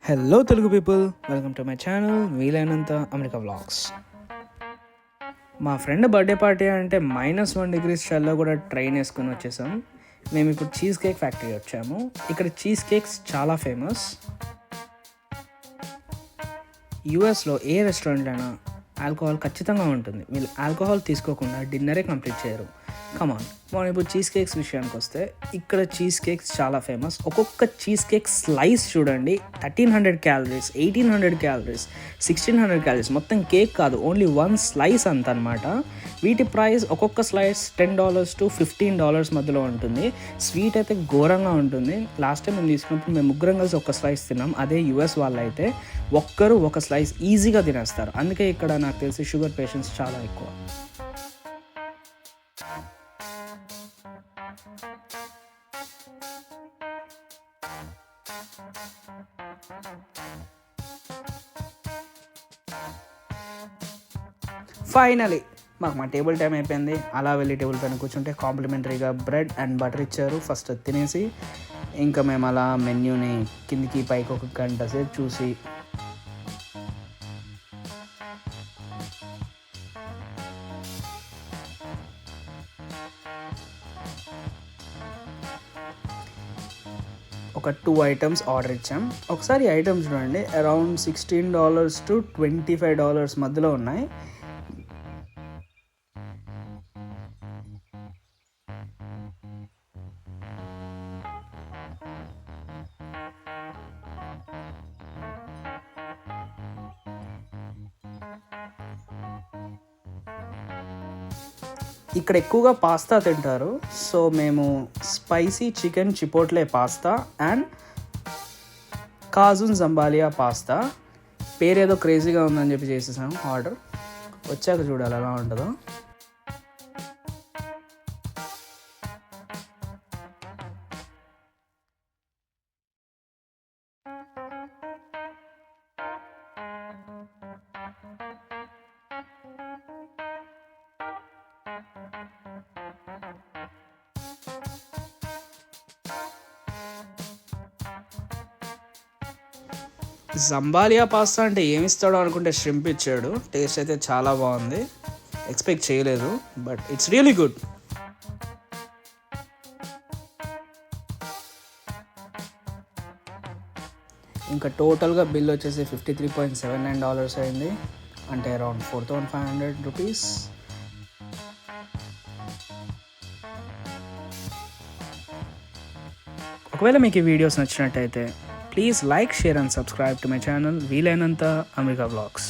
Hello Telugu people, welcome to my channel వీలైనంత America vlogs. మా friend birthday party అంటే -1 చల్లో కూడా ట్రైన్ వేసుకొని వచ్చేసాం. మేము ఇప్పుడు చీజ్ కేక్ ఫ్యాక్టరీ వచ్చాము. ఇక్కడ చీజ్ కేక్స్ చాలా ఫేమస్. యూఎస్లో ఏ రెస్టారెంట్ అయినా ఆల్కహాల్ ఖచ్చితంగా ఉంటుంది. వీళ్ళు ఆల్కహాల్ తీసుకోకుండా డిన్నరే కంప్లీట్ చేయరు. కమాన్, మనం ఇప్పుడు చీజ్ కేక్స్ విషయానికి వస్తే ఇక్కడ చీజ్ కేక్స్ చాలా ఫేమస్. ఒక్కొక్క చీజ్ కేక్ స్లైస్ చూడండి, 1300 క్యాలరీస్, 1800 క్యాలరీస్, 1600 క్యాలరీస్. మొత్తం కేక్ కాదు, ఓన్లీ 1 స్లైస్ అంత అనమాట. వీటి ప్రైస్ ఒక్కొక్క స్లైస్ $10 to $15 మధ్యలో ఉంటుంది. స్వీట్ అయితే ఘోరంగా ఉంటుంది. లాస్ట్ టైం మేము తీసుకున్నప్పుడు మేము ముగ్గురం కలిసి ఒక స్లైస్ తిన్నాం. అదే యూఎస్ వాళ్ళు అయితే ఒక్కరు ఒక స్లైస్ ఈజీగా తినేస్తారు. అందుకే ఇక్కడ నాకు తెలిసి షుగర్ పేషెంట్స్ చాలా ఎక్కువ. ఫైనలీ మాకు మా టేబుల్ టైం అయిపోయింది. అలా వెళ్ళి టేబుల్ పైన కూర్చుంటే కాంప్లిమెంటరీగా బ్రెడ్ అండ్ బటర్ ఇచ్చారు. ఫస్ట్ తినేసి ఇంకా మేము అలా మెన్యూని కిందికి పైకి ఒక గంట సేపు చూసి ఒక 2 ఐటమ్స్ ఆర్డర్ ఇచ్చాం. ఒకసారి ఐటమ్స్ చూడండి, అరౌండ్ $16 to $25 మధ్యలో ఉన్నాయి. ఇక్కడ ఎక్కువగా పాస్తా తింటారు. సో మేము spicy chicken chipotle pasta and Cajun jambalaya pasta, పేరేదో క్రేజీగా ఉందని చెప్పి చేసేసాం ఆర్డర్. వచ్చాక చూడాలి ఎలా ఉంటుందో. జంబాలియా పాస్తా అంటే ఏమిస్తాడో అనుకుంటే ష్రింప్ ఇచ్చాడు. టేస్ట్ అయితే చాలా బాగుంది, ఎక్స్పెక్ట్ చేయలేదు, బట్ ఇట్స్ రియలీ గుడ్. ఇంకా టోటల్గా బిల్ వచ్చేసి $53.79 అయింది, అంటే అరౌండ్ 4,500 రూపీస్. ఒకవేళ మీకు ఈ వీడియోస్ నచ్చినట్టయితే please like, share and subscribe to my channel వీలైనంత అమెరికా వ్లాగ్స్.